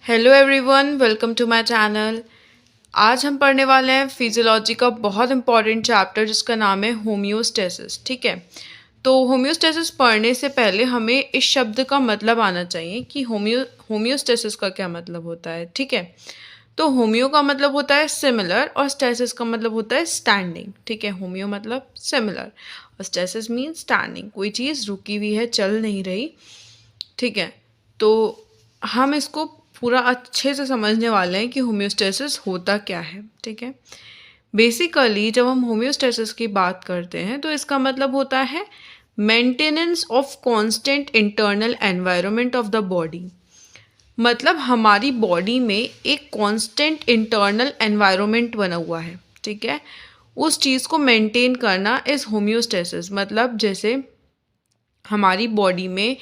Hello everyone, welcome to my channel. आज हम पढ़ने वाले हैं फिजियोलॉजी का बहुत इंपॉर्टेंट चैप्टर जिसका नाम है होम्योस्टेसिस। ठीक है, तो होम्योस्टेसिस पढ़ने से पहले हमें इस शब्द का मतलब आना चाहिए कि होम्योस्टेसिस का क्या मतलब होता है। ठीक है, तो होम्यो का मतलब होता है सिमिलर और स्टेसिस का मतलब होता है स्टैंडिंग। ठीक है, होम्यो मतलब सिमिलर और स्टेसिस मीन स्टैंडिंग, कोई चीज़ रुकी हुई है, चल नहीं रही। ठीक है, तो हम इसको पूरा अच्छे से समझने वाले हैं कि होम्योस्टेसिस होता क्या है। ठीक है, बेसिकली जब हम होम्योस्टेसिस की बात करते हैं तो इसका मतलब होता है maintenance of constant internal environment of the body. मतलब हमारी बॉडी में एक कांस्टेंट इंटरनल एनवायरनमेंट बना हुआ है। ठीक है, उस चीज़ को मेंटेन करना इज होम्योस्टेसिस। मतलब जैसे हमारी बॉडी में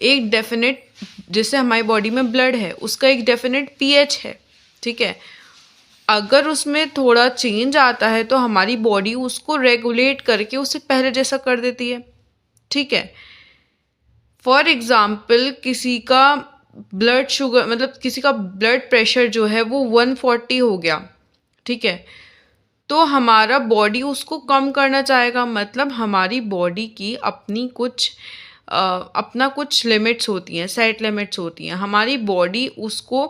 एक डेफिनेट, जैसे हमारी बॉडी में ब्लड है, उसका एक डेफिनेट पीएच है। ठीक है, अगर उसमें थोड़ा चेंज आता है तो हमारी बॉडी उसको रेगुलेट करके उसे पहले जैसा कर देती है। ठीक है, फॉर एग्ज़ाम्पल किसी का ब्लड शुगर, मतलब किसी का ब्लड प्रेशर जो है वो 140 हो गया। ठीक है, तो हमारा बॉडी उसको कम करना चाहेगा। मतलब हमारी बॉडी की अपनी कुछ अपना कुछ लिमिट्स होती हैं, सेट लिमिट्स होती हैं। हमारी बॉडी उसको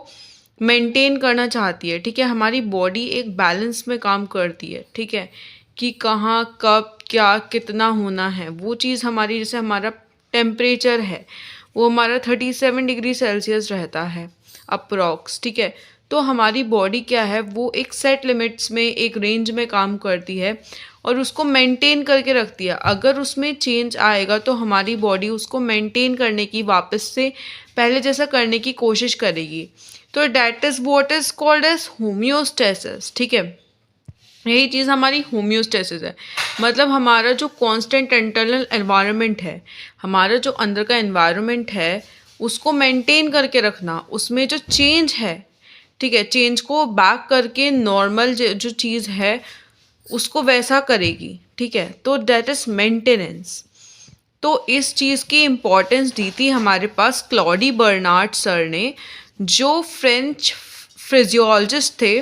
मेंटेन करना चाहती है। ठीक है, हमारी बॉडी एक बैलेंस में काम करती है। ठीक है, कि कहाँ कब क्या कितना होना है, वो चीज़ हमारी, जैसे हमारा टेम्परेचर है वो हमारा 37 डिग्री सेल्सियस रहता है अप्रॉक्स। ठीक है, तो हमारी बॉडी क्या है, वो एक सेट लिमिट्स में, एक रेंज में काम करती है और उसको मेंटेन करके रखती है। अगर उसमें चेंज आएगा तो हमारी बॉडी उसको मेंटेन करने की, वापस से पहले जैसा करने की कोशिश करेगी। तो that is what is called as homeostasis. ठीक है, यही चीज़ हमारी होम्योस्टेसिस है। मतलब हमारा जो कांस्टेंट इंटरनल एनवायरनमेंट है, हमारा जो अंदर का एनवायरनमेंट है, उसको मेंटेन करके रखना। उसमें जो चेंज है, ठीक है, चेंज को बैक करके नॉर्मल जो चीज़ है उसको वैसा करेगी। ठीक है, तो दैट इज़ मेंटेनेंस। तो इस चीज़ की इम्पोर्टेंस दी थी हमारे पास क्लॉडी बर्नार्ड सर ने, जो फ्रेंच फिजियोलॉजिस्ट थे।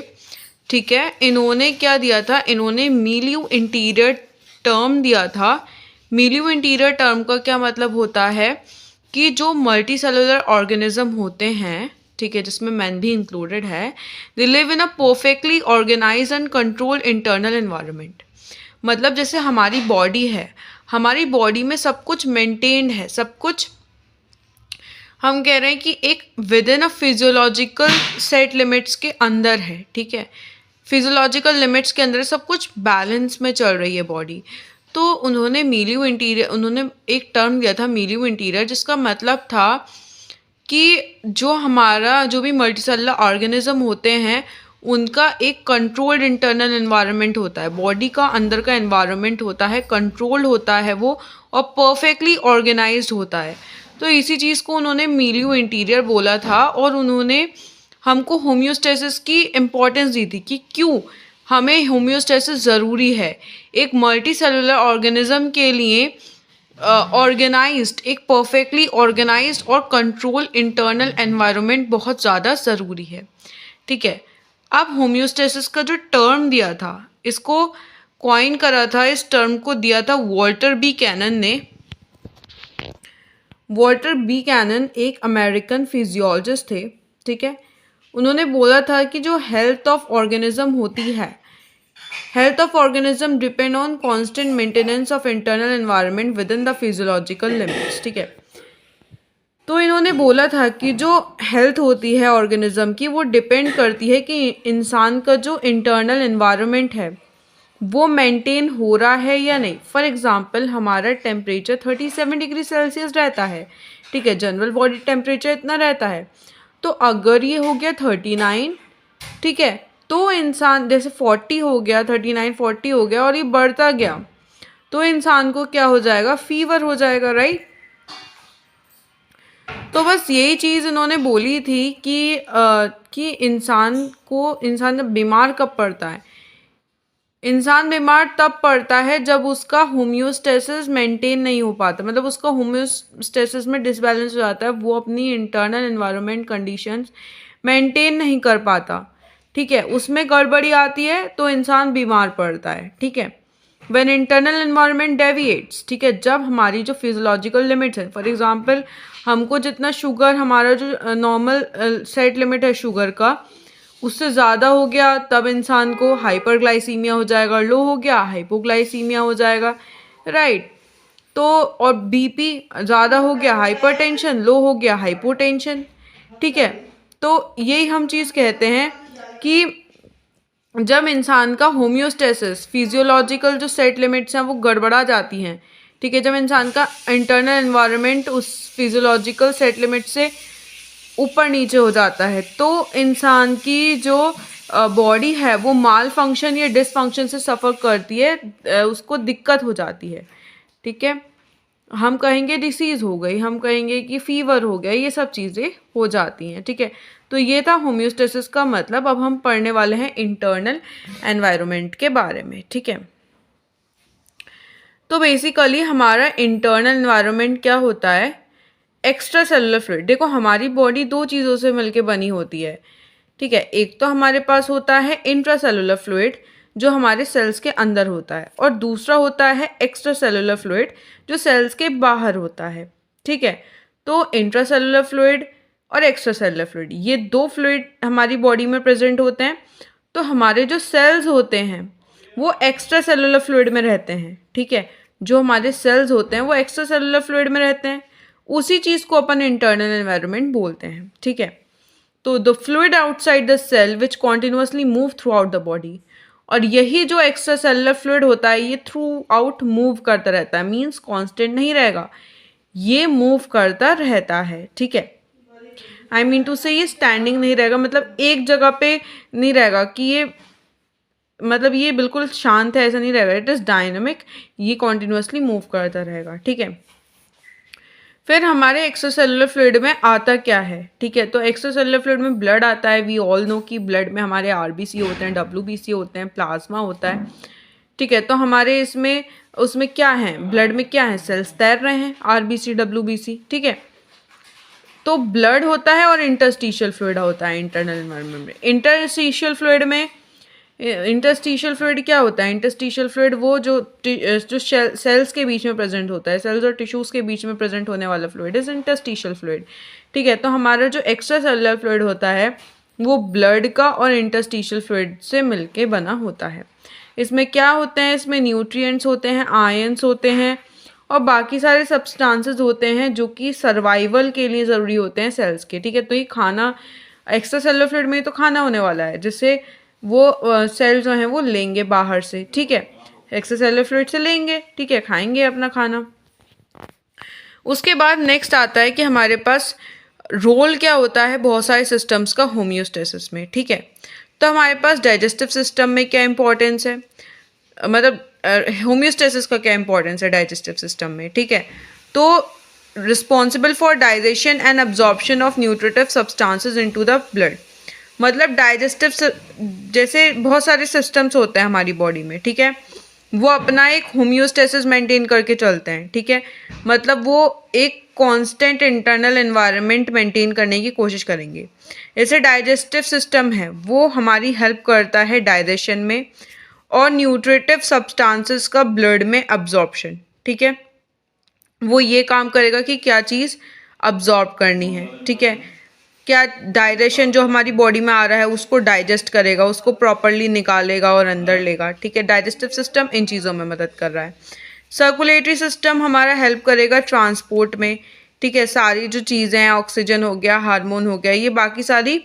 ठीक है, इन्होंने क्या दिया था, इन्होंने मिलियू इंटीरियर टर्म दिया था। मिलियू इंटीरियर टर्म का क्या मतलब होता है कि जो मल्टी सेलुलर ऑर्गेनिज्म होते हैं, ठीक है, जिसमें मैन भी इंक्लूडेड है, they live in a perfectly organize and control internal environment. मतलब जैसे हमारी बॉडी है, हमारी बॉडी में सब कुछ मेंटेन्ड है, सब कुछ हम कह रहे हैं कि एक with in a physiological set limits के अंदर है। ठीक है, फिजियोलॉजिकल लिमिट्स के अंदर सब कुछ बैलेंस में चल रही है बॉडी। तो उन्होंने मिलियू इंटीरियर, उन्होंने एक टर्म दिया था मिलियू इंटीरियर, जिसका मतलब था कि जो हमारा जो भी मल्टीसेलुलर ऑर्गेनिज्म होते हैं उनका एक कंट्रोल्ड इंटरनल एनवायरनमेंट होता है। बॉडी का अंदर का एनवायरनमेंट होता है, कंट्रोल्ड होता है वो, और परफेक्टली ऑर्गेनाइज्ड होता है। तो इसी चीज़ को उन्होंने मिलियू इंटीरियर बोला था और उन्होंने हमको होम्योस्टेसिस की इम्पोर्टेंस दी थी कि क्यों हमें होम्योस्टेसिस ज़रूरी है। एक मल्टी सेलुलर ऑर्गेनिज्म के लिए ऑर्गेनाइज्ड, एक परफेक्टली ऑर्गेनाइज्ड और कंट्रोल इंटरनल एनवायरनमेंट बहुत ज़्यादा ज़रूरी है। ठीक है, अब होम्योस्टेसिस का जो टर्म दिया था, इसको कॉइन करा था, इस टर्म को दिया था वॉल्टर बी कैनन ने। वॉल्टर बी कैनन एक अमेरिकन फिजियोलॉजिस्ट थे। ठीक है, उन्होंने बोला था कि जो हेल्थ ऑफ ऑर्गेनिज्म होती है, health of organism depend on constant maintenance of internal environment with in the physiological limits. ठीक है, तो इन्होंने बोला था कि जो हेल्थ होती है ऑर्गेनिज्म की, वो डिपेंड करती है कि इंसान का जो इंटरनल एनवायरनमेंट है वो मेंटेन हो रहा है या नहीं। फॉर एग्जांपल हमारा टेम्परेचर 37 डिग्री सेल्सियस रहता है। ठीक है, जनरल बॉडी टेम्परेचर इतना रहता है। तो अगर ये हो गया 39, ठीक है, तो इंसान जैसे 40 हो गया, 39 40 हो गया और ये बढ़ता गया, तो इंसान को क्या हो जाएगा, फीवर हो जाएगा, राइट। तो बस यही चीज़ इन्होंने बोली थी कि इंसान जब बीमार कब पड़ता है, इंसान बीमार तब पड़ता है जब उसका होम्योस्टेसिस मेंटेन नहीं हो पाता, मतलब उसका होम्योस्टेसिस में डिसबैलेंस हो जाता है, वो अपनी इंटरनल एनवायरनमेंट कंडीशंस मेंटेन नहीं कर पाता, ठीक है, उसमें गड़बड़ी आती है तो इंसान बीमार पड़ता है, ठीक है। व्हेन इंटरनल एनवायरनमेंट डेविएट्स, ठीक है, जब हमारी जो फिजियोलॉजिकल लिमिट्स है, फॉर एग्जांपल हमको जितना शुगर, हमारा जो नॉर्मल सेट लिमिट है शुगर का, उससे ज़्यादा हो गया तब इंसान को हाइपरग्लाइसीमिया हो जाएगा, लो हो गया हाइपोग्लाइसीमिया हो जाएगा, राइट। तो और बीपी ज़्यादा हो गया हाइपरटेंशन, लो हो गया हाइपोटेंशन, ठीक है। तो यही हम चीज़ कहते हैं कि जब इंसान का होम्योस्टेसिस, फिजियोलॉजिकल जो सेट लिमिट्स हैं वो गड़बड़ा जाती हैं, ठीक है, जब इंसान का इंटरनल एनवायरनमेंट उस फिजियोलॉजिकल सेट लिमिट से ऊपर नीचे हो जाता है, तो इंसान की जो बॉडी है वो माल फंक्शन या डिसफंक्शन से सफ़र करती है, उसको दिक्कत हो जाती है, ठीक है। हम कहेंगे डिसीज़ हो गई, हम कहेंगे कि फीवर हो गया, ये सब चीज़ें हो जाती हैं, ठीक है। तो ये था होम्योस्टेसिस का मतलब। अब हम पढ़ने वाले हैं इंटरनल एनवायरनमेंट के बारे में, ठीक है। तो बेसिकली हमारा इंटरनल एनवायरनमेंट क्या होता है? Extra cellular fluid. देखो हमारी बॉडी दो चीज़ों से मिलके बनी होती है, ठीक है। एक तो हमारे पास होता है इंट्रासेलुलर फ्लूइड जो हमारे सेल्स के अंदर होता है, और दूसरा होता है एक्स्ट्रा सेलुलर फ्लूइड जो सेल्स के बाहर होता है, ठीक है। तो इंट्रासेलुलर फ्लूइड और एक्स्ट्रा सेलुलर फ्लूइड, ये दो फ्लूइड हमारी बॉडी में प्रेजेंट होते हैं। तो हमारे जो सेल्स होते हैं वो एक्स्ट्रा सेलुलर फ्लूइड में रहते हैं, ठीक है। जो हमारे सेल्स होते हैं वो एक्स्ट्रा सेलुलर फ्लूइड में रहते हैं, उसी चीज़ को अपन इंटरनल एनवायरनमेंट बोलते हैं, ठीक है। तो the fluid outside the cell which continuously move throughout the body, और यही जो एक्स्ट्रा सेलुलर फ्लूइड होता है ये थ्रू आउट मूव करता रहता है, मीन्स कांस्टेंट नहीं रहेगा, ये मूव करता रहता है, ठीक है। आई मीन टू से ये स्टैंडिंग नहीं रहेगा, मतलब एक जगह पे नहीं रहेगा कि ये, मतलब ये बिल्कुल शांत है ऐसा नहीं रहेगा, इट इज़ डायनामिक, ये कॉन्टिन्यूसली मूव करता रहेगा, ठीक है। फिर हमारे एक्स्ट्रासेलुलर फ्लूइड में आता क्या है, ठीक है। तो एक्स्ट्रासेलुलर फ्लूइड में ब्लड आता है, वी ऑल नो कि ब्लड में हमारे आरबीसी होते हैं, डब्ल्यूबीसी होते हैं, प्लाज्मा होता है, ठीक है। तो हमारे इसमें उसमें क्या है, ब्लड में क्या है, सेल्स तैर रहे हैं, आरबीसी डब्ल्यूबीसी, ठीक है। तो ब्लड होता है और इंटरस्टिशियल फ्लूइड होता है इंटरनल एनवायरनमेंट में। इंटरस्टिशियल फ्लूइड में, इंटरस्टिशियल फ्लूइड क्या होता है? इंटरस्टिशियल फ्लूइड वो जो सेल्स के बीच में प्रेजेंट होता है, सेल्स और टिश्यूज़ के बीच में प्रेजेंट होने वाला फ्लूइड इज इंटरस्टिशियल फ्लूइड, ठीक है। तो हमारा जो एक्स्ट्रा सेलुलर फ्लूइड होता है वो ब्लड का और इंटरस्टिशियल फ्लूइड से मिलके बना होता है। इसमें क्या होते हैं? इसमें न्यूट्रिएंट्स होते हैं, आयंस होते हैं और बाकी सारे सब्सटेंसेस होते हैं जो कि सर्वाइवल के लिए ज़रूरी होते हैं सेल्स के, ठीक है। तो ये खाना एक्स्ट्रा सेलुलर फ्लूइड में तो खाना होने वाला है जिससे वो सेल जो हैं वो लेंगे बाहर से, ठीक है, एक्स्ट्रा सेलुलर फ्लूइड से लेंगे, ठीक है, खाएंगे अपना खाना। उसके बाद नेक्स्ट आता है कि हमारे पास रोल क्या होता है बहुत सारे सिस्टम्स का होम्योस्टेसिस में, ठीक है। तो हमारे पास डाइजेस्टिव सिस्टम में क्या इंपॉर्टेंस है, मतलब होम्योस्टेसिस का क्या इंपॉर्टेंस है डाइजेस्टिव सिस्टम में, ठीक है। तो responsible for digestion and absorption of nutritive substances into the blood, मतलब डाइजेस्टिव जैसे बहुत सारे सिस्टम्स होते हैं हमारी बॉडी में, ठीक है, वो अपना एक होम्योस्टेसिस मेंटेन करके चलते हैं, ठीक है। मतलब वो एक कांस्टेंट इंटरनल एनवायरनमेंट मेंटेन करने की कोशिश करेंगे। जैसे डाइजेस्टिव सिस्टम है वो हमारी हेल्प करता है डाइजेशन में और न्यूट्रिटिव सब्सटेंसेस का ब्लड में अब्जॉर्प्शन, ठीक है। वो ये काम करेगा कि क्या चीज़ अब्जॉर्ब करनी है, ठीक है, क्या डाइजेशन जो हमारी बॉडी में आ रहा है उसको डाइजेस्ट करेगा, उसको प्रॉपरली निकालेगा और अंदर लेगा, ठीक है। डाइजेस्टिव सिस्टम इन चीज़ों में मदद कर रहा है। सर्कुलेटरी सिस्टम हमारा हेल्प करेगा ट्रांसपोर्ट में, ठीक है, सारी जो चीज़ें हैं, ऑक्सीजन हो गया, हार्मोन हो गया, ये बाकी सारी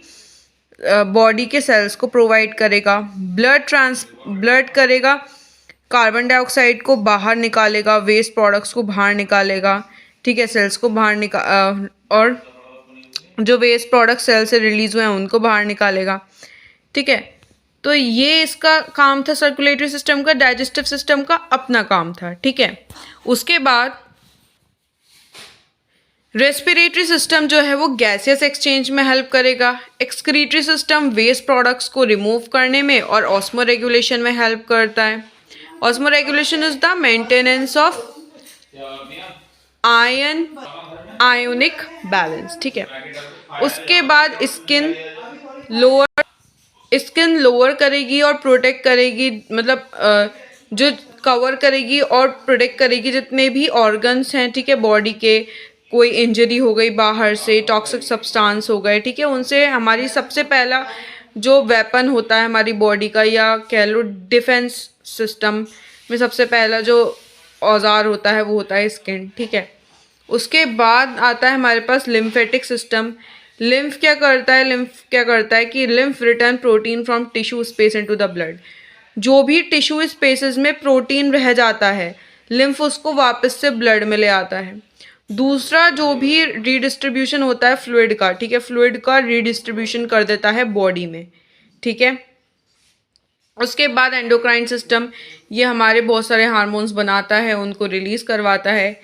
बॉडी के सेल्स को प्रोवाइड करेगा। ब्लड करेगा, कार्बन डाइऑक्साइड को बाहर निकालेगा, वेस्ट प्रोडक्ट्स को बाहर निकालेगा, ठीक है, सेल्स को बाहर और जो वेस्ट प्रोडक्ट सेल से रिलीज हुए हैं उनको बाहर निकालेगा, ठीक है। तो ये इसका काम था सर्कुलेटरी सिस्टम का। डाइजेस्टिव सिस्टम का अपना काम था, ठीक है। उसके बाद रेस्पिरेटरी सिस्टम जो है वो गैसियस एक्सचेंज में हेल्प करेगा। एक्सक्रीटरी सिस्टम वेस्ट प्रोडक्ट्स को रिमूव करने में और ऑस्मो रेगुलेशन में हेल्प करता है। Osmo regulation is the maintenance of ionic balance, ठीक है। उसके बाद स्किन लोअर करेगी और प्रोटेक्ट करेगी, मतलब जो कवर करेगी और प्रोटेक्ट करेगी जितने भी ऑर्गन्स हैं, ठीक है, बॉडी के। कोई इंजरी हो गई बाहर से, टॉक्सिक सब्सटेंस हो गए, ठीक है, उनसे हमारी सबसे पहला जो वेपन होता है हमारी बॉडी का, या कह लो डिफेंस सिस्टम में सबसे पहला जो औजार होता है वो होता है स्किन, ठीक है। उसके बाद आता है हमारे पास लिम्फेटिक सिस्टम। लिम्फ क्या करता है कि lymph return protein from tissue space into the blood. जो भी टिश्यू स्पेसेस में प्रोटीन रह जाता है, लिम्फ उसको वापस से ब्लड में ले आता है। दूसरा जो भी रीडिस्ट्रीब्यूशन होता है फ्लूइड का, ठीक है, फ्लूइड का रीडिस्ट्रीब्यूशन कर देता है बॉडी में, ठीक है। उसके बाद एंडोक्राइन सिस्टम, ये हमारे बहुत सारे हार्मोन्स बनाता है, उनको रिलीज़ करवाता है।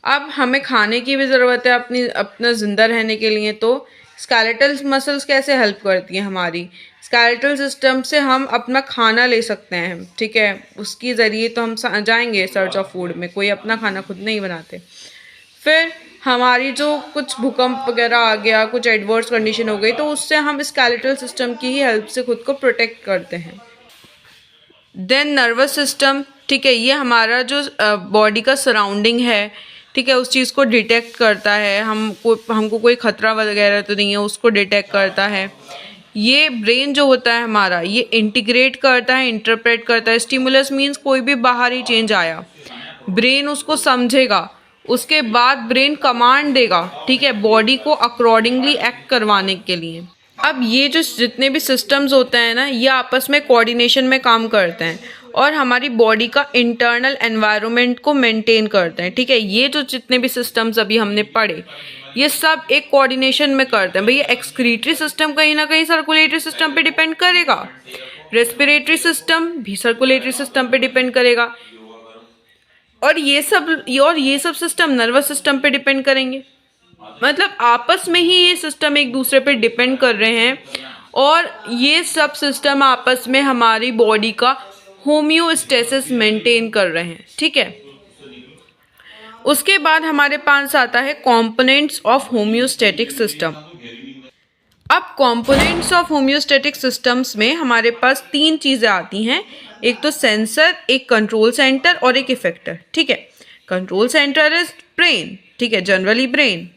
अब हमें खाने की भी ज़रूरत है अपना ज़िंदा रहने के लिए, तो स्केलेटल मसल्स कैसे हेल्प करती हैं हमारी। स्केलेटल सिस्टम से हम अपना खाना ले सकते हैं, ठीक है, उसके ज़रिए तो हम जाएंगे सर्च ऑफ फूड में, कोई अपना खाना खुद नहीं बनाते। फिर हमारी जो कुछ भूकंप वगैरह आ गया, कुछ एडवर्स कंडीशन हो गई, तो उससे हम स्केलेटल सिस्टम की ही हेल्प से खुद को प्रोटेक्ट करते हैं। देन नर्वस सिस्टम, ठीक है, ये हमारा जो बॉडी का सराउंडिंग है, ठीक है, उस चीज़ को डिटेक्ट करता है, हमको कोई खतरा वगैरह तो नहीं है, उसको डिटेक्ट करता है। ये ब्रेन जो होता है हमारा, ये इंटीग्रेट करता है, इंटरप्रेट करता है। स्टिमुलस मीन्स कोई भी बाहरी चेंज आया, ब्रेन उसको समझेगा, उसके बाद ब्रेन कमांड देगा, ठीक है, बॉडी को अकॉर्डिंगली एक्ट करवाने के लिए। अब ये जो जितने भी सिस्टम्स होते हैं ना, ये आपस में कोऑर्डिनेशन में काम करते हैं और हमारी बॉडी का इंटरनल एनवायरनमेंट को मेंटेन करते हैं, ठीक है। ये जो जितने भी सिस्टम्स अभी हमने पढ़े, ये सब एक कोऑर्डिनेशन में करते हैं। भैया एक्सक्रीटरी सिस्टम कहीं ना कहीं सर्कुलेटरी सिस्टम पे डिपेंड करेगा, रेस्पिरेटरी सिस्टम भी सर्कुलेटरी सिस्टम पे डिपेंड करेगा, और ये सब सिस्टम नर्वस सिस्टम पे डिपेंड करेंगे। मतलब आपस में ही ये सिस्टम एक दूसरे पे डिपेंड कर रहे हैं, और ये सब सिस्टम आपस में हमारी बॉडी का होम्योस्टेसिस मेंटेन कर रहे हैं, ठीक है। उसके बाद हमारे पास आता है कंपोनेंट्स ऑफ होम्योस्टैटिक सिस्टम। अब कंपोनेंट्स ऑफ होम्योस्टैटिक सिस्टम्स में हमारे पास 3 चीज़ें आती हैं, एक तो सेंसर, एक कंट्रोल सेंटर और एक इफेक्टर, ठीक है। कंट्रोल सेंटर इज ब्रेन, ठीक है, जनरली ब्रेन,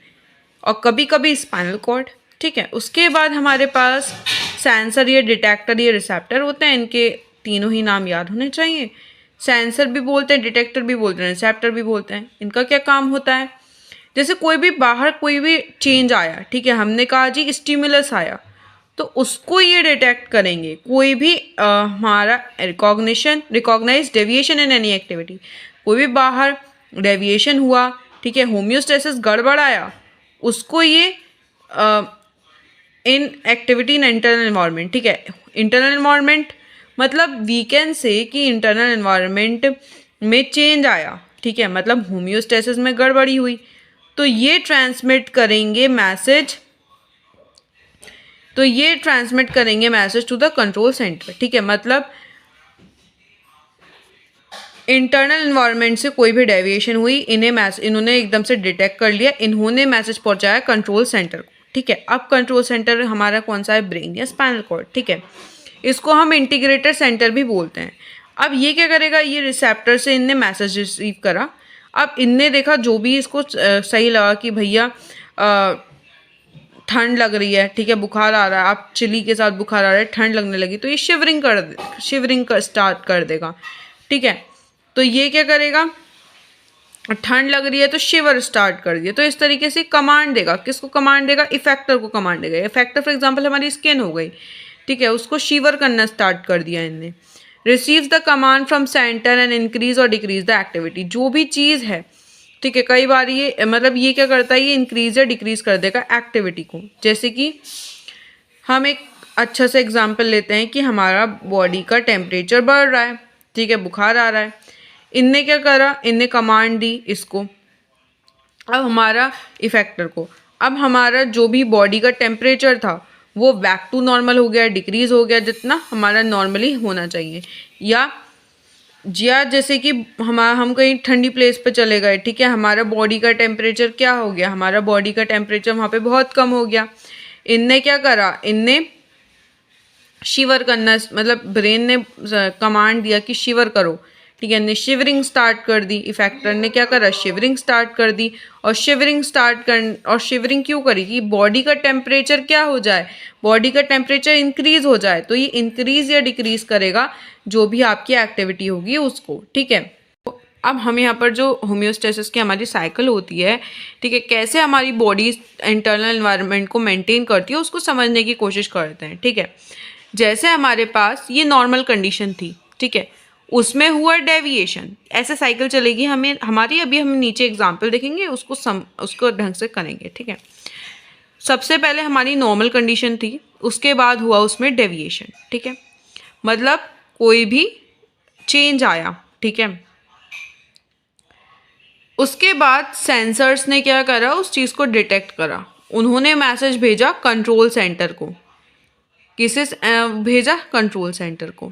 और कभी कभी स्पाइनल कॉर्ड, ठीक है। उसके बाद हमारे पास सेंसर, ये डिटेक्टर, ये रिसेप्टर होते हैं, इनके तीनों ही नाम याद होने चाहिए। सेंसर भी बोलते हैं, डिटेक्टर भी बोलते हैं, रिसेप्टर भी बोलते हैं। इनका क्या काम होता है, जैसे कोई भी बाहर कोई भी चेंज आया, ठीक है, हमने कहा जी स्टिमुलस आया, तो उसको ये डिटेक्ट करेंगे। कोई भी हमारा recognize deviation in any activity, कोई भी बाहर डेविएशन हुआ, ठीक है, होम्योस्टेसिस गड़बड़ आया, उसको ये in activity in internal environment, ठीक है। इंटरनल एनवायरनमेंट मतलब वी कैन से कि इंटरनल एनवायरनमेंट में चेंज आया, ठीक है, मतलब होम्योस्टेसिस में गड़बड़ी हुई, तो ये ट्रांसमिट करेंगे message to the control centre, ठीक है। मतलब इंटरनल एनवायरनमेंट से कोई भी डेविएशन हुई, इन्होंने एकदम से डिटेक्ट कर लिया, इन्होंने मैसेज पहुंचाया कंट्रोल सेंटर को, ठीक है। अब कंट्रोल सेंटर हमारा कौन सा है, ब्रेन या स्पाइनल कॉर्ड, ठीक है। इसको हम इंटीग्रेटर सेंटर भी बोलते हैं। अब ये क्या करेगा, ये रिसेप्टर से इनने मैसेज रिसीव करा, अब इनने देखा जो भी इसको सही लगा कि भैया ठंड लग रही है, ठीक है, बुखार आ रहा है, आप चिली के साथ बुखार आ रहा है, ठंड लगने लगी, तो ये शिवरिंग स्टार्ट कर देगा, ठीक है। तो ये क्या करेगा, ठंड लग रही है तो शिवर स्टार्ट कर दिया, तो इस तरीके से कमांड देगा। किसको कमांड देगा, इफेक्टर को कमांड देगा। इफेक्टर फॉर एग्जांपल हमारी स्किन हो गई, ठीक है, उसको शिवर करना स्टार्ट कर दिया इनने। Receives the command from centre and increase और डिक्रीज द एक्टिविटी। जो भी चीज़ है, ठीक है, कई बार ये मतलब ये क्या करता है, ये इंक्रीज या डिक्रीज कर देगा एक्टिविटी को। जैसे कि हम एक अच्छा सा एग्जांपल लेते हैं कि हमारा बॉडी का टेम्परेचर बढ़ रहा है, ठीक है, बुखार आ रहा है, इनने क्या करा, इनने कमांड दी इसको, अब हमारा इफेक्टर को, अब हमारा जो भी बॉडी का टेम्परेचर था वो बैक टू नॉर्मल हो गया, डिक्रीज हो गया जितना हमारा नॉर्मली होना चाहिए। या जैसे कि हम कहीं ठंडी प्लेस पे चले गए, ठीक है, हमारा बॉडी का टेम्परेचर क्या हो गया, हमारा बॉडी का टेम्परेचर वहाँ पे बहुत कम हो गया। इनने क्या करा, इनने शिवर करना, मतलब ब्रेन ने कमांड दिया कि शिवर करो, ठीक है, ने शिवरिंग स्टार्ट कर दी। इफेक्टर ने क्या करा, शिवरिंग स्टार्ट कर दी। और शिवरिंग क्यों करी, कि बॉडी का टेम्परेचर क्या हो जाए, बॉडी का टेम्परेचर इंक्रीज हो जाए। तो ये इंक्रीज या डिक्रीज करेगा जो भी आपकी एक्टिविटी होगी उसको, ठीक है। अब हम यहाँ पर जो होम्योस्टेसिस की हमारी साइकिल होती है, ठीक है, कैसे हमारी बॉडी इंटरनल एनवायरनमेंट को मेंटेन करती है उसको समझने की कोशिश करते हैं, ठीक है। जैसे हमारे पास ये नॉर्मल कंडीशन थी, ठीक है, उसमें हुआ डेविएशन, ऐसे साइकिल चलेगी हमें हमारी। अभी हम नीचे एग्जांपल देखेंगे, उसको ढंग से करेंगे, ठीक है। सबसे पहले हमारी नॉर्मल कंडीशन थी, उसके बाद हुआ उसमें डेविएशन, ठीक है, मतलब कोई भी चेंज आया, ठीक है। उसके बाद सेंसर्स ने क्या करा, उस चीज़ को डिटेक्ट करा, उन्होंने मैसेज भेजा कंट्रोल सेंटर को। किसे भेजा, कंट्रोल सेंटर को।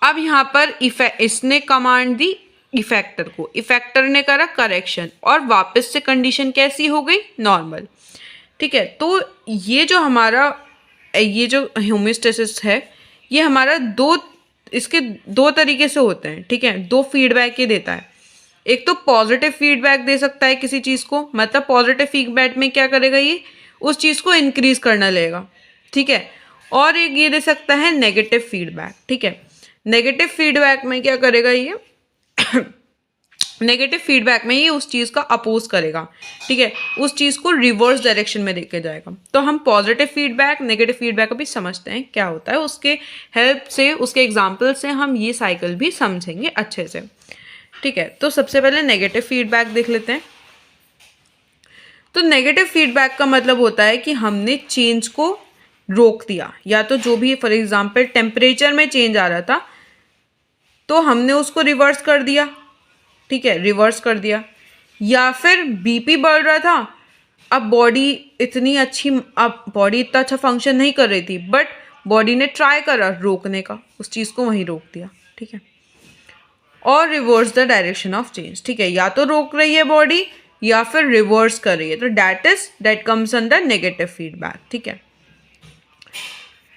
अब यहाँ पर इसने कमांड दी इफेक्टर को, इफेक्टर ने करा करेक्शन और वापस से कंडीशन कैसी हो गई, नॉर्मल, ठीक है। तो ये जो होम्योस्टेसिस है, ये हमारा इसके दो तरीके से होते हैं, ठीक है, दो फीडबैक ये देता है। एक तो पॉजिटिव फीडबैक दे सकता है किसी चीज़ को, मतलब पॉजिटिव फीडबैक में क्या करेगा, ये उस चीज़ को इंक्रीज करना लेगा, ठीक है। और एक ये दे सकता है नेगेटिव फीडबैक, ठीक है। नेगेटिव फीडबैक में क्या करेगा ये नेगेटिव फीडबैक में ये उस चीज़ का अपोज करेगा, ठीक है, उस चीज़ को रिवर्स डायरेक्शन में लेके जाएगा। तो हम पॉजिटिव फीडबैक, नेगेटिव फीडबैक अभी समझते हैं क्या होता है, उसके हेल्प से, उसके एग्जाम्पल से हम ये साइकिल भी समझेंगे अच्छे से, ठीक है। तो सबसे पहले नेगेटिव फीडबैक देख लेते हैं। तो नेगेटिव फीडबैक का मतलब होता है कि हमने चेंज को रोक दिया, या तो जो भी फॉर एग्जांपल टेम्परेचर में चेंज आ रहा था तो हमने उसको रिवर्स कर दिया, ठीक है, रिवर्स कर दिया। या फिर बीपी बढ़ रहा था, अब बॉडी इतना अच्छा फंक्शन नहीं कर रही थी, बट बॉडी ने ट्राई करा रोकने का, उस चीज़ को वहीं रोक दिया, ठीक है। और reverse the direction of change, ठीक है, या तो रोक रही है बॉडी या फिर रिवर्स कर रही है, तो that comes under negative feedback, ठीक है।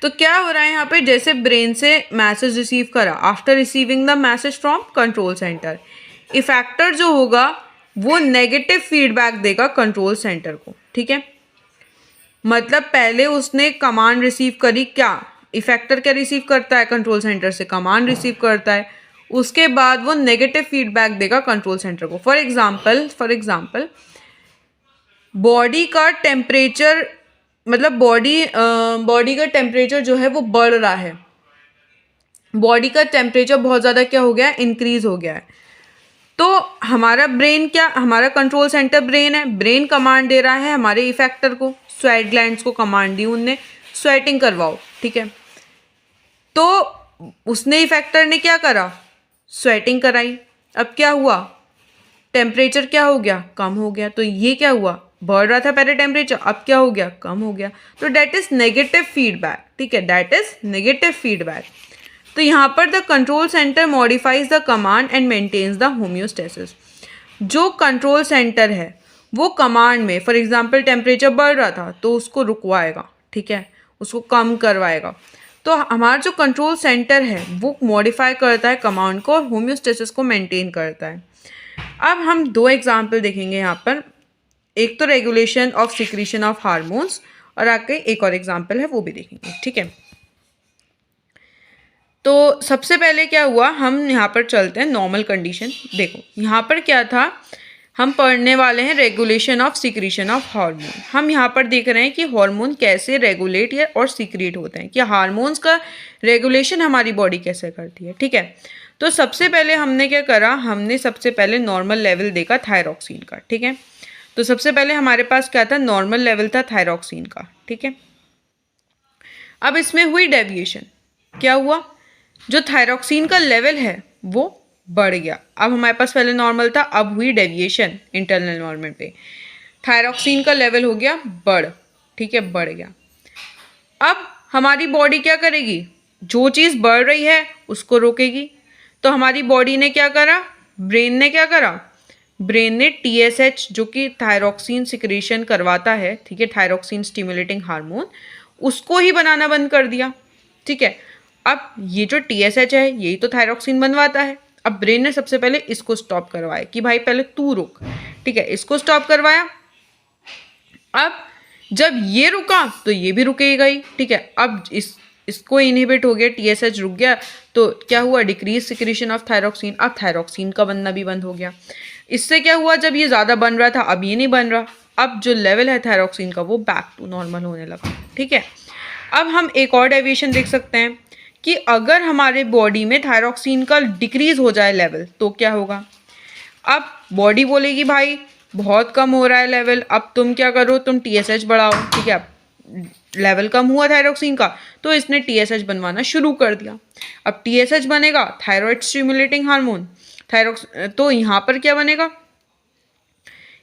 तो क्या हो रहा है यहाँ पे, जैसे ब्रेन से मैसेज रिसीव करा, after receiving the message from control centre, effector जो होगा वो नेगेटिव फीडबैक देगा कंट्रोल सेंटर को, ठीक है। मतलब पहले उसने कमांड रिसीव करी, क्या इफेक्टर क्या रिसीव करता है, कंट्रोल सेंटर से कमांड रिसीव करता है, उसके बाद वो नेगेटिव फीडबैक देगा कंट्रोल सेंटर को। फॉर एग्जाम्पल बॉडी का टेम्परेचर, मतलब बॉडी का टेम्परेचर जो है वो बढ़ रहा है, बॉडी का टेम्परेचर बहुत ज़्यादा क्या हो गया है, इंक्रीज हो गया है। तो हमारा ब्रेन क्या, हमारा कंट्रोल सेंटर ब्रेन है, ब्रेन कमांड दे रहा है हमारे इफेक्टर को, स्वेट ग्लैंड्स को कमांड दी उनने, स्वेटिंग करवाओ, ठीक है। तो उसने इफेक्टर ने क्या करा, स्वेटिंग कराई, अब क्या हुआ, टेम्परेचर क्या हो गया, कम हो गया। तो ये क्या हुआ, बढ़ रहा था पहले टेम्परेचर, अब क्या हो गया, कम हो गया। तो दैट इज नेगेटिव फीडबैक, ठीक है, दैट इज नेगेटिव फीडबैक। तो यहाँ पर the control centre modifies the command and maintains the homeostasis. जो कंट्रोल सेंटर है वो कमांड में, फॉर एग्जांपल टेम्परेचर बढ़ रहा था तो उसको रुकवाएगा, ठीक है, उसको कम करवाएगा। तो हमारा जो कंट्रोल सेंटर है वो मॉडिफाई करता है कमांड को और होम्योस्टेसिस को मेंटेन करता है। अब हम दो एग्जाम्पल देखेंगे यहाँ पर, एक तो regulation of secretion of hormones और आगे एक और एग्जाम्पल है वो भी देखेंगे, ठीक है। तो सबसे पहले क्या हुआ, हम यहाँ पर चलते हैं नॉर्मल कंडीशन। देखो यहाँ पर क्या था, हम पढ़ने वाले हैं regulation of secretion of hormone. हम यहाँ पर देख रहे हैं कि हार्मोन कैसे रेगुलेट या और सीक्रेट होते हैं, कि हार्मोन्स का रेगुलेशन हमारी बॉडी कैसे करती है, ठीक है। तो सबसे पहले हमने क्या करा, हमने सबसे पहले नॉर्मल लेवल देखा थायरॉक्सिन का, ठीक है। तो सबसे पहले हमारे पास क्या था, नॉर्मल लेवल था थायरॉक्सिन का, ठीक है। अब इसमें हुई डेविएशन, क्या हुआ, जो थायरॉक्सिन का लेवल है वो बढ़ गया। अब हमारे पास पहले नॉर्मल था, अब हुई डेविएशन इंटरनल नॉर्मल पे, थायरॉक्सिन का लेवल हो गया बढ़, ठीक है, बढ़ गया। अब हमारी बॉडी क्या करेगी, जो चीज़ बढ़ रही है उसको रोकेगी। तो हमारी बॉडी ने क्या करा, ब्रेन ने क्या करा, ब्रेन ने TSH जो कि थायरॉक्सिन सिक्रेशन करवाता है, ठीक है, थायरॉक्सिन स्टिमुलेटिंग हार्मोन, उसको ही बनाना बंद कर दिया, ठीक है। अब ये जो TSH है यही तो थायरॉक्सिन बनवाता है। अब ब्रेन ने सबसे पहले इसको स्टॉप करवाया कि भाई पहले तू रुक, ठीक है, इसको स्टॉप करवाया। अब जब ये रुका तो ये भी रुकेगा ही, ठीक है। अब इसको इनहिबिट हो गया, TSH रुक गया, तो क्या हुआ, डिक्रीज सिक्रेशन ऑफ थायरॉक्सिन। अब थायरॉक्सिन का बनना भी बंद हो गया। इससे क्या हुआ, जब ये ज़्यादा बन रहा था अब ये नहीं बन रहा, अब जो लेवल है थायरॉक्सिन का वो बैक टू नॉर्मल होने लगा, ठीक है। अब हम एक और डेविएशन देख सकते हैं कि अगर हमारे बॉडी में थायरॉक्सिन का डिक्रीज हो जाए लेवल तो क्या होगा। अब बॉडी बोलेगी भाई बहुत कम हो रहा है लेवल, अब तुम क्या करो, तुम TSH बढ़ाओ, ठीक है। लेवल कम हुआ थायरॉक्सिन का तो इसने TSH बनवाना शुरू कर दिया। अब TSH बनेगा थायराइड स्टिमुलेटिंग हार्मोन, तो यहाँ पर क्या बनेगा,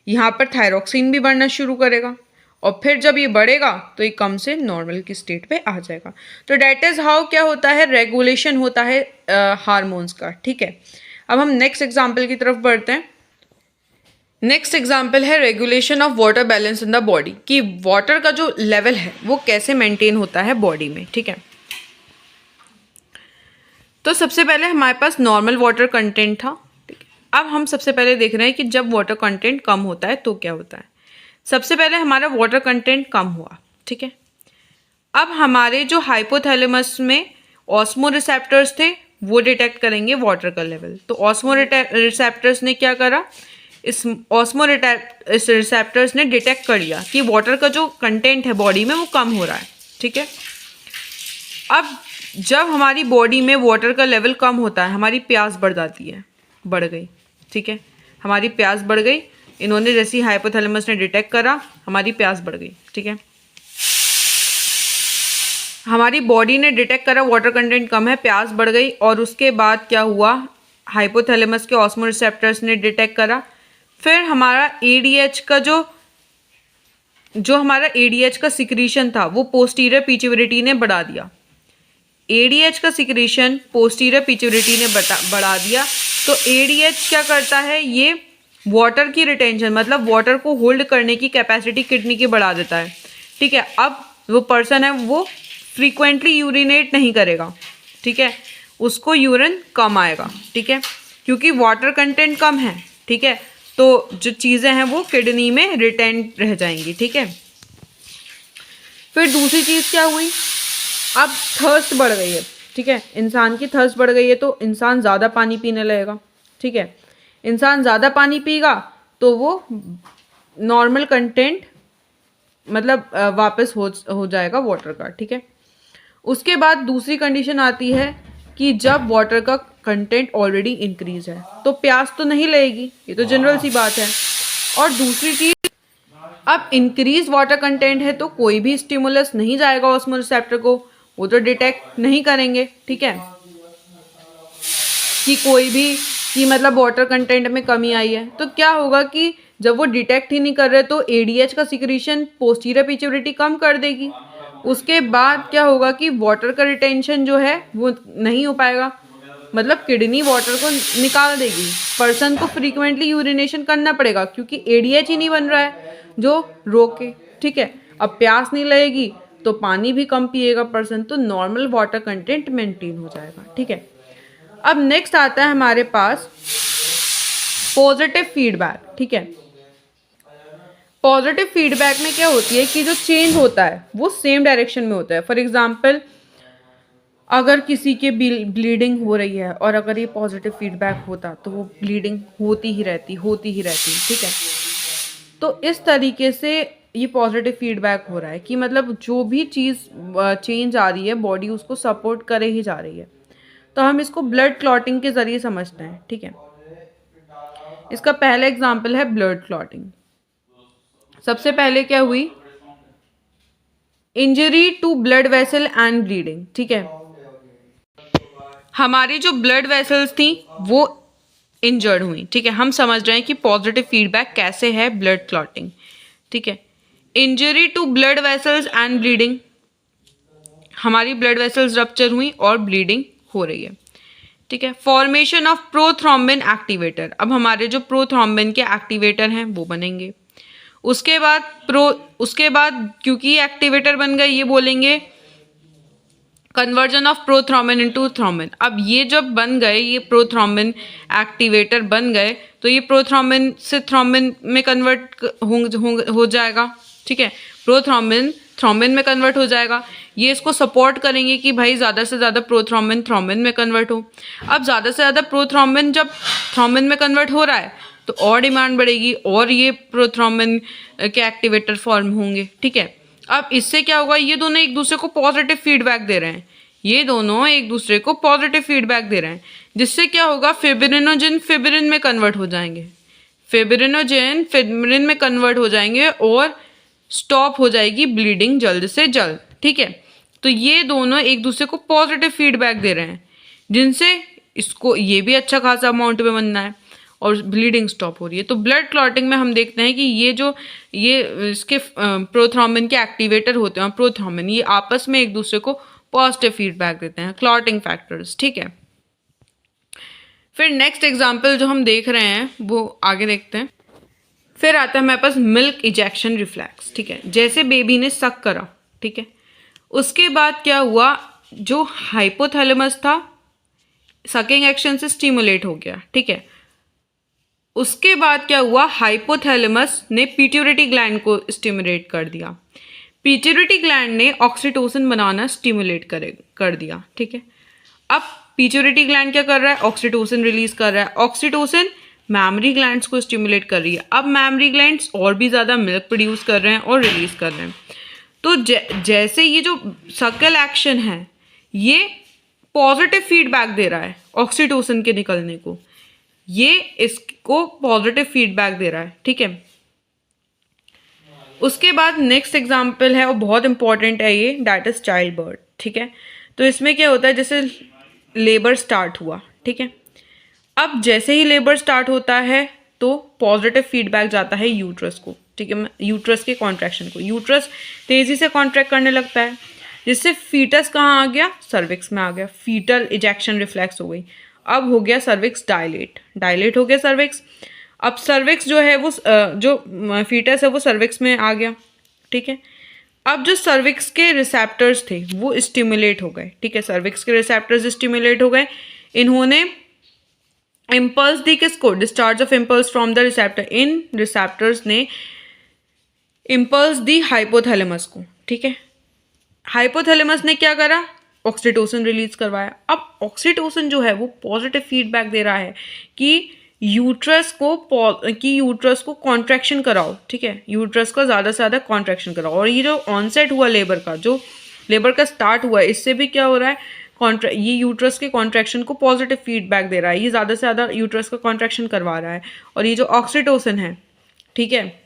यहाँ पर थायरॉक्सिन भी बढ़ना शुरू करेगा, और फिर जब ये बढ़ेगा तो ये कम से नॉर्मल की स्टेट पे आ जाएगा। तो डैट इज़ हाउ क्या होता है, रेगुलेशन होता है हार्मोन्स का, ठीक है। अब हम नेक्स्ट एग्जाम्पल की तरफ बढ़ते हैं। नेक्स्ट एग्जाम्पल है regulation of water balance in the body, कि वाटर का जो लेवल है वो कैसे मेंटेन होता है बॉडी में, ठीक है। तो सबसे पहले हमारे पास नॉर्मल वाटर कंटेंट था, ठीक है। अब हम सबसे पहले देख रहे हैं कि जब वाटर कंटेंट कम होता है तो क्या होता है। सबसे पहले हमारा वाटर कंटेंट कम हुआ, ठीक है। अब हमारे जो हाइपोथैलेमस में ऑस्मो रिसेप्टर्स थे वो डिटेक्ट करेंगे वाटर का लेवल। तो ऑस्मो रिसेप्टर्स ने क्या करा, इस रिसेप्टर्स ने डिटेक्ट कर लिया कि वाटर का जो कंटेंट है बॉडी में वो कम हो रहा है, ठीक है। अब जब हमारी बॉडी में वाटर का लेवल कम होता है हमारी प्यास बढ़ जाती है, बढ़ गई, ठीक है, हमारी प्यास बढ़ गई। इन्होंने जैसी हाइपोथैलेमस ने डिटेक्ट करा हमारी प्यास बढ़ गई, ठीक है। हमारी बॉडी ने डिटेक्ट करा वाटर कंटेंट कम है, प्यास बढ़ गई, और उसके बाद क्या हुआ, हाइपोथैलेमस के ऑस्मो रिसेप्टर्स ने डिटेक्ट करा। फिर हमारा ADH का जो हमारा ADH का सिक्रीशन था वो पोस्टीरियर पिट्यूटरी ने बढ़ा दिया। ADH का सिक्रीशन पोस्टीरियर पिट्यूटरी ने बढ़ा दिया। तो ADH क्या करता है, ये वाटर की रिटेंशन मतलब वाटर को होल्ड करने की कैपेसिटी किडनी की बढ़ा देता है, ठीक है। अब वो पर्सन है वो फ्रीक्वेंटली यूरिनेट नहीं करेगा, ठीक है, उसको यूरिन कम आएगा, ठीक है, क्योंकि वाटर कंटेंट कम है, ठीक है। तो जो चीज़ें हैं वो किडनी में रिटेन रह जाएंगी, ठीक है। फिर दूसरी चीज़ क्या हुई, अब थर्स्ट बढ़ गई है, ठीक है, इंसान की थर्स्ट बढ़ गई है तो इंसान ज़्यादा पानी पीने लगेगा, ठीक है। इंसान ज़्यादा पानी पीगा तो वो नॉर्मल कंटेंट मतलब वापस हो जाएगा वाटर का, ठीक है। उसके बाद दूसरी कंडीशन आती है कि जब वाटर का कंटेंट ऑलरेडी इंक्रीज है तो प्यास तो नहीं लगेगी, ये तो जनरल सी बात है। और दूसरी चीज़, अब इंक्रीज वाटर कंटेंट है तो कोई भी स्टिमुलस नहीं जाएगा ऑस्मो रिसेप्टर को, वो तो डिटेक्ट नहीं करेंगे, ठीक है, कि कोई भी कि मतलब वाटर कंटेंट में कमी आई है। तो क्या होगा कि जब वो डिटेक्ट ही नहीं कर रहे तो ADH का सिक्रीशन पोस्टीरियर पिट्यूटरी कम कर देगी। उसके बाद क्या होगा कि वाटर का रिटेंशन जो है वो नहीं हो पाएगा, मतलब किडनी वाटर को निकाल देगी, पर्सन को फ्रीक्वेंटली यूरिनेशन करना पड़ेगा क्योंकि ADH ही नहीं बन रहा है जो रोके, ठीक है। अब प्यास नहीं लगेगी तो पानी भी कम पिएगा पर्सन, तो नॉर्मल वाटर कंटेंट मेंटेन हो जाएगा, ठीक है। अब नेक्स्ट आता है हमारे पास पॉजिटिव फीडबैक, ठीक है। पॉजिटिव फीडबैक में क्या होती है कि जो चेंज होता है वो सेम डायरेक्शन में होता है। फॉर एग्जांपल अगर किसी के ब्लीडिंग हो रही है और अगर ये पॉजिटिव फीडबैक होता तो वो ब्लीडिंग होती ही रहती, ठीक है। तो इस तरीके से ये पॉजिटिव फीडबैक हो रहा है कि मतलब जो भी चीज़ चेंज आ रही है बॉडी उसको सपोर्ट करे ही जा रही है। तो हम इसको ब्लड क्लॉटिंग के ज़रिए समझते हैं, ठीक है। इसका पहला एग्जाम्पल है ब्लड क्लॉटिंग। सबसे पहले क्या हुई, injury to blood vessel and bleeding, ठीक है। हमारी जो ब्लड वेसल्स थी वो इंजर्ड हुई, ठीक है। हम समझ रहे हैं कि पॉजिटिव फीडबैक कैसे है ब्लड क्लॉटिंग, ठीक है। Injury to blood vessels and bleeding, हमारी ब्लड वेसल्स रप्चर हुई और ब्लीडिंग हो रही है, ठीक है। फॉर्मेशन ऑफ प्रोथ्रोम्बिन एक्टिवेटर, अब हमारे जो प्रोथ्रोम्बिन के एक्टिवेटर हैं वो बनेंगे। उसके बाद क्योंकि ये एक्टिवेटर बन गए, ये बोलेंगे conversion of prothrombin into thrombin. अब ये जब बन गए, ये प्रोथ्रोम्बिन एक्टिवेटर बन गए, तो ये प्रोथ्रोम्बिन से थ्रोम्बिन में कन्वर्ट हो जाएगा, ठीक है। प्रोथ्रोम्बिन थ्रोम्बिन में कन्वर्ट हो जाएगा। ये इसको सपोर्ट करेंगे कि भाई ज़्यादा से ज़्यादा प्रोथ्रोम्बिन थ्रोम्बिन में कन्वर्ट हो। अब ज़्यादा से ज़्यादा प्रोथ्रोम्बिन जब थ्रोम्बिन में कन्वर्ट हो रहा है तो और डिमांड बढ़ेगी और ये प्रोथ्रोम्बिन के एक्टिवेटर फॉर्म होंगे, ठीक है। अब इससे क्या होगा, ये दोनों एक दूसरे को पॉजिटिव फीडबैक दे रहे हैं, ये दोनों एक दूसरे को पॉजिटिव फीडबैक दे रहे हैं, जिससे क्या होगा, फिब्रिनोजन फिब्रिन में कन्वर्ट हो जाएंगे, फिब्रिनोजन फिब्रिन में कन्वर्ट हो जाएंगे और स्टॉप हो जाएगी ब्लीडिंग जल्द से जल्द, ठीक है। तो ये दोनों एक दूसरे को पॉजिटिव फीडबैक दे रहे हैं, जिनसे इसको ये भी अच्छा खासा अमाउंट में बनना है और ब्लीडिंग स्टॉप हो रही है। तो ब्लड क्लॉटिंग में हम देखते हैं कि ये इसके प्रोथ्रोम्बिन के एक्टिवेटर होते हैं, प्रोथ्रोम्बिन ये आपस में एक दूसरे को पॉजिटिव फीडबैक देते हैं, क्लॉटिंग फैक्टर्स, ठीक है। फिर नेक्स्ट एग्जांपल जो हम देख रहे हैं वो आगे देखते हैं। फिर आता है हमारे पास मिल्क इजेक्शन रिफ्लेक्स, ठीक है। जैसे बेबी ने सक करा, ठीक है, उसके बाद क्या हुआ, जो हाइपोथैलेमस था सकिंग एक्शन से स्टिमुलेट हो गया, ठीक है। उसके बाद क्या हुआ, हाइपोथैलेमस ने पिट्यूटरी ग्लैंड को स्टिमुलेट कर दिया, पिट्यूटरी ग्लैंड ने ऑक्सीटोसिन बनाना स्टिमुलेट कर दिया, ठीक है। अब पिट्यूटरी ग्लैंड क्या कर रहा है, ऑक्सीटोसिन रिलीज कर रहा है, ऑक्सीटोसिन मैमरी ग्लैंड्स को स्टिमुलेट कर रही है। अब मैमरी ग्लैंड्स और भी ज़्यादा मिल्क प्रोड्यूस कर रहे हैं और रिलीज कर रहे हैं। तो जैसे ये जो सकल एक्शन है ये पॉजिटिव फीडबैक दे रहा है ऑक्सीटोसिन के निकलने को, ये इसको पॉजिटिव फीडबैक दे रहा है, ठीक है। उसके बाद नेक्स्ट एग्जांपल है और बहुत इंपॉर्टेंट है ये, दैट इज चाइल्ड बर्थ, ठीक है। तो इसमें क्या होता है, जैसे लेबर स्टार्ट हुआ, ठीक है। अब जैसे ही लेबर स्टार्ट होता है तो पॉजिटिव फीडबैक जाता है यूट्रस को, ठीक है, यूट्रस के कॉन्ट्रैक्शन को। यूट्रस तेज़ी से कॉन्ट्रैक्ट करने लगता है, जिससे फीटस कहाँ आ गया, सर्विक्स में आ गया, फीटल इजेक्शन रिफ्लेक्स हो गई। अब हो गया सर्विक्स डायलेट हो गया सर्विक्स। अब सर्विक्स जो है वो जो फीटस है वो सर्विक्स में आ गया, ठीक है। अब जो सर्विक्स के रिसेप्टर्स थे वो स्टिमुलेट हो गए, ठीक है, सर्विक्स के रिसेप्टर्स स्टिमुलेट हो गए। इन्होंने इम्पल्स दी किसको, discharge of impulse from the receptor, in receptors ने इम्पल्स दी हाइपोथैलेमस को, ठीक है। हाइपोथैलेमस ने क्या करा, ऑक्सीटोसिन रिलीज करवाया। अब ऑक्सीटोसिन जो है वो पॉजिटिव फीडबैक दे रहा है कि यूट्रस को कॉन्ट्रैक्शन कराओ, ठीक है, यूट्रस का ज़्यादा से ज़्यादा कॉन्ट्रैक्शन कराओ। और ये जो ऑनसेट हुआ लेबर का स्टार्ट हुआ, इससे भी क्या हो रहा है, ये यूट्रस के कॉन्ट्रैक्शन को पॉजिटिव फीडबैक दे रहा है, ये ज़्यादा से ज़्यादा यूट्रस का कॉन्ट्रैक्शन करवा रहा है। और ये जो ऑक्सीटोसिन है, ठीक है,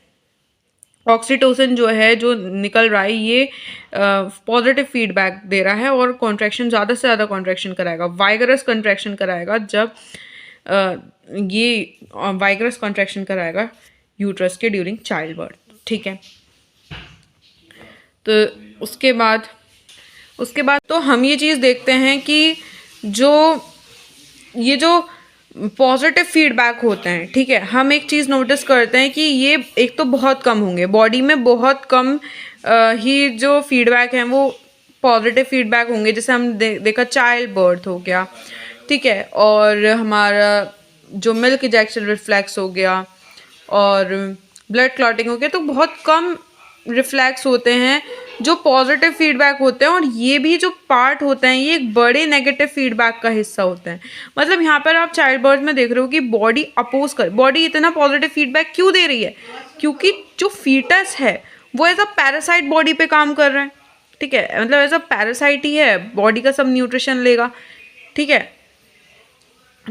ऑक्सीटोसिन जो है जो निकल रहा है ये पॉजिटिव फीडबैक दे रहा है और कॉन्ट्रैक्शन ज़्यादा से ज़्यादा कॉन्ट्रैक्शन कराएगा, वाइगरस कॉन्ट्रैक्शन कराएगा। जब ये वाइगरस कॉन्ट्रैक्शन कराएगा यूट्रस के ड्यूरिंग चाइल्ड बर्थ, ठीक है। तो उसके बाद तो हम ये चीज़ देखते हैं कि ये जो पॉजिटिव फीडबैक होते हैं, ठीक है, हम एक चीज़ नोटिस करते हैं कि ये एक तो बहुत कम होंगे, बॉडी में बहुत कम ही जो फीडबैक हैं वो पॉजिटिव फीडबैक होंगे। जैसे हम देखा चाइल्ड बर्थ हो गया, ठीक है, और हमारा जो मिल्क इजेक्शन रिफ्लेक्स हो गया और ब्लड क्लॉटिंग हो गया, तो बहुत कम रिफ्लेक्स होते हैं जो पॉजिटिव फीडबैक होते हैं। और ये भी जो पार्ट होते हैं ये एक बड़े नेगेटिव फीडबैक का हिस्सा होते हैं। मतलब यहाँ पर आप चाइल्ड बर्थ में देख रहे हो कि बॉडी इतना पॉजिटिव फीडबैक क्यों दे रही है, क्योंकि जो फीटस है वो एज अ पैरासाइट बॉडी पे काम कर रहा है, ठीक है, मतलब एज अ पैरासाइट ही है, बॉडी का सब न्यूट्रिशन लेगा, ठीक है।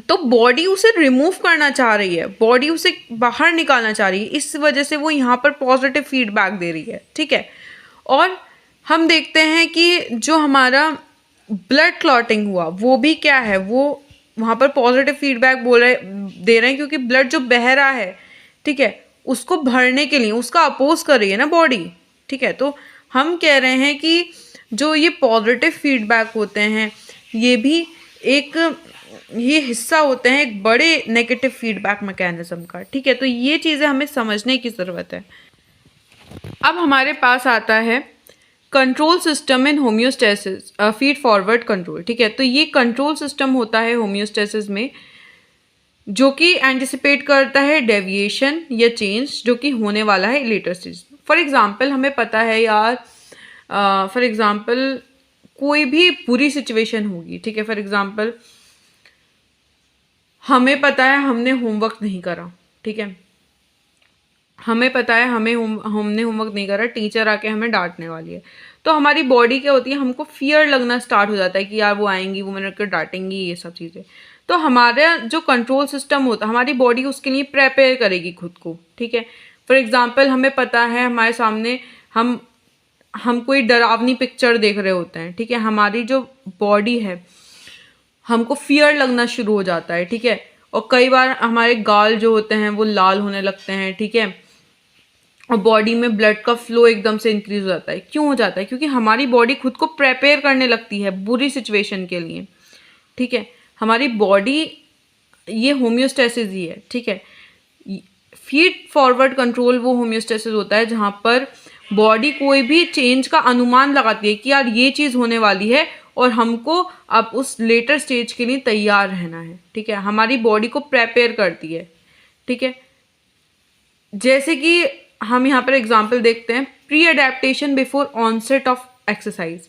तो बॉडी उसे रिमूव करना चाह रही है, बॉडी उसे बाहर निकालना चाह रही है, इस वजह से वो यहाँ पर पॉजिटिव फीडबैक दे रही है, ठीक है। और हम देखते हैं कि जो हमारा ब्लड क्लॉटिंग हुआ वो भी क्या है, वो वहाँ पर पॉजिटिव फीडबैक दे रहे हैं क्योंकि ब्लड जो बह रहा है, ठीक है, उसको भरने के लिए उसका अपोज कर रही है ना बॉडी, ठीक है। तो हम कह रहे हैं कि जो ये पॉजिटिव फीडबैक होते हैं ये भी एक ये हिस्सा होते हैं एक बड़े नेगेटिव फीडबैक मैकेनिज्म का, ठीक है। तो ये चीज़ें हमें समझने की ज़रूरत है। अब हमारे पास आता है control system in homeostasis, feed forward control, ठीक है। तो ये कंट्रोल सिस्टम होता है होम्योस्टेसिस में जो कि एंटिसिपेट करता है डेविएशन या चेंज जो कि होने वाला है लेटर स्टेज। फॉर एग्जांपल हमें पता है यार, फॉर एग्जांपल कोई भी बुरी सिचुएशन होगी, ठीक है। फॉर एग्जांपल हमें पता है हमने होमवर्क नहीं करा, ठीक है, हमें पता है हमने होमवर्क नहीं करा, टीचर आके हमें डांटने वाली है, तो हमारी बॉडी क्या होती है, हमको फियर लगना स्टार्ट हो जाता है कि यार वो आएंगी, वो मेरे को डांटेंगी, ये सब चीज़ें। तो हमारा जो कंट्रोल सिस्टम होता है, हमारी बॉडी उसके लिए प्रिपेयर करेगी खुद को, ठीक है। फॉर एग्जांपल हमें पता है हमारे सामने हम कोई डरावनी पिक्चर देख रहे होते हैं, ठीक है, हमारी जो बॉडी है हमको फियर लगना शुरू हो जाता है, ठीक है। और कई बार हमारे गाल जो होते हैं वो लाल होने लगते हैं, ठीक है, और बॉडी में ब्लड का फ्लो एकदम से इंक्रीज हो जाता है। क्यों हो जाता है? क्योंकि हमारी बॉडी खुद को प्रिपेयर करने लगती है बुरी सिचुएशन के लिए, ठीक है। हमारी बॉडी ये होम्योस्टेसिस ही है, ठीक है। फीड फॉरवर्ड कंट्रोल वो होम्योस्टेसिस होता है जहाँ पर बॉडी कोई भी चेंज का अनुमान लगाती है कि यार ये चीज़ होने वाली है और हमको अब उस लेटर स्टेज के लिए तैयार रहना है, ठीक है। हमारी बॉडी को प्रिपेयर करती है, ठीक है। जैसे कि हम यहाँ पर एग्जांपल देखते हैं pre adaptation before onset of exercise,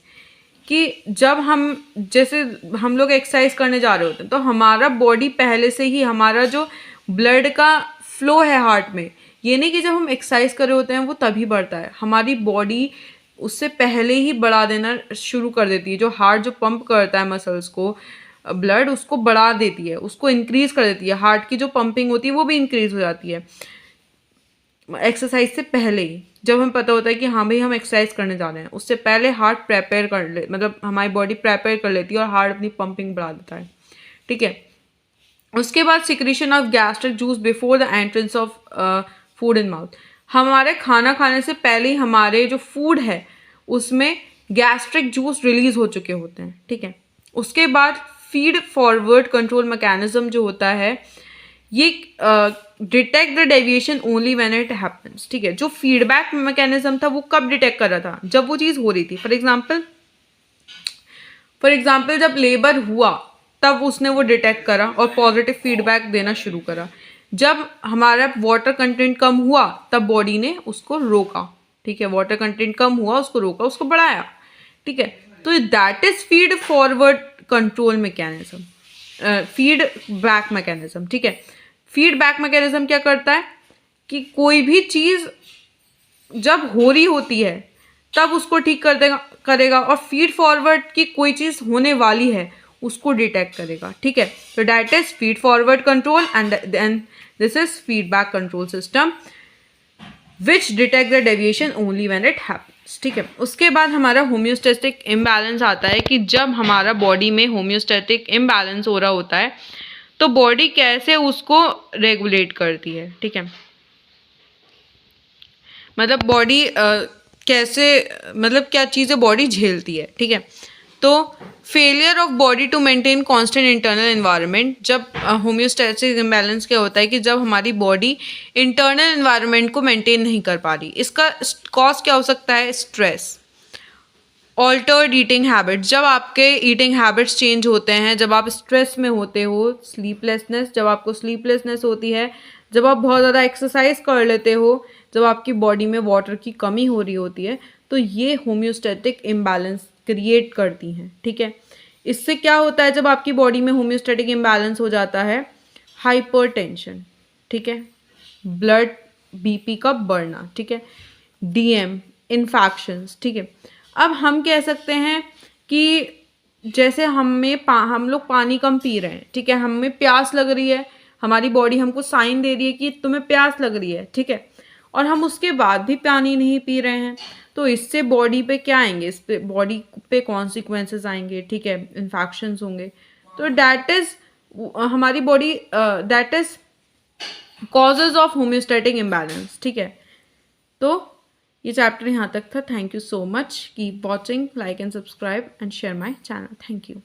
कि जब जैसे हम लोग एक्सरसाइज करने जा रहे होते हैं तो हमारा बॉडी पहले से ही हमारा जो ब्लड का फ्लो है हार्ट में, ये नहीं कि जब हम एक्सरसाइज कर रहे होते हैं वो तभी बढ़ता है, हमारी बॉडी उससे पहले ही बढ़ा देना शुरू कर देती है। जो हार्ट जो पंप करता है मसल्स को ब्लड, उसको बढ़ा देती है, उसको इंक्रीज कर देती है। हार्ट की जो पंपिंग होती है वो भी इंक्रीज हो जाती है एक्सरसाइज से पहले ही। जब हमें पता होता है कि हाँ भाई हम एक्सरसाइज करने जा रहे हैं, उससे पहले हार्ट प्रिपेयर कर ले, मतलब हमारी बॉडी प्रिपेयर कर लेती है और हार्ट अपनी पंपिंग बढ़ा देता है, ठीक है। उसके बाद secretion of gastric juice before the entrance of food in mouth, हमारे खाना खाने से पहले ही हमारे जो फूड है उसमें गैस्ट्रिक जूस रिलीज हो चुके होते हैं, ठीक है। उसके बाद फीड फॉरवर्ड कंट्रोल मैकेनिज्म जो होता है ये detect the deviation only when it happens, ठीक है। जो फीडबैक मैकेनिज्म था वो कब डिटेक्ट कर रहा था? जब वो चीज़ हो रही थी। फॉर एग्जाम्पल जब लेबर हुआ तब उसने वो डिटेक्ट करा और पॉजिटिव फीडबैक देना शुरू करा। जब हमारा वाटर कंटेंट कम हुआ तब बॉडी ने उसको रोका, ठीक है, वाटर कंटेंट कम हुआ उसको रोका, उसको बढ़ाया, ठीक है। तो that is feed forward control mechanism, feedback mechanism, ठीक है। फीडबैक मैकेनिज्म क्या करता है कि कोई भी चीज़ जब हो रही होती है तब उसको ठीक करेगा और फीड फॉरवर्ड की कोई चीज़ होने वाली है उसको डिटेक्ट करेगा, ठीक है। तो that is feed forward control and then this is feedback control system which detect the deviation only when it happens, ठीक है। उसके बाद हमारा होम्योस्टैटिक इम्बैलेंस आता है कि जब हमारा बॉडी में होम्योस्टैटिक इम्बैलेंस हो रहा होता है तो बॉडी कैसे उसको रेगुलेट करती है, ठीक है। मतलब बॉडी कैसे, मतलब क्या चीज़ें बॉडी झेलती है, ठीक है। तो failure of body to maintain constant internal environment, जब होम्योस्टैटिक इम्बैलेंस क्या होता है कि जब हमारी बॉडी इंटरनल एनवायरनमेंट को मेंटेन नहीं कर पा रही। इसका कॉज क्या हो सकता है? स्ट्रेस, ऑल्टर्ड ईटिंग हैबिट्स, जब आपके ईटिंग हैबिट्स चेंज होते हैं, जब आप स्ट्रेस में होते हो, स्लीपलेसनेस, जब आपको स्लीपलेसनेस होती है, जब आप बहुत ज़्यादा एक्सरसाइज कर लेते हो, जब आपकी बॉडी में वाटर की कमी हो रही होती है, तो ये होम्योस्टैटिक इम्बैलेंस क्रिएट करती हैं, ठीक है। इससे क्या होता है जब आपकी बॉडी में होम्योस्टैटिक इम्बैलेंस हो जाता है? हाइपरटेंशन, ठीक है, ब्लड बीपी का बढ़ना, ठीक है, डीएम, इन्फेक्शंस, ठीक है। अब हम कह सकते हैं कि जैसे हम लोग पानी कम पी रहे हैं, ठीक है, हमें प्यास लग रही है, हमारी बॉडी हमको साइन दे रही है कि तुम्हें प्यास लग रही है, ठीक है, और हम उसके बाद भी पानी नहीं पी रहे हैं, तो इससे बॉडी पे क्या आएंगे? इस पे बॉडी पे कॉन्सिक्वेंसेस आएंगे, ठीक है, इन्फेक्शंस होंगे। तो डैट इज़ हमारी body that is causes of homeostatic imbalance, ठीक है। तो ये चैप्टर यहाँ तक था। Thank you so much, keep watching, like and subscribe and share my channel. Thank you.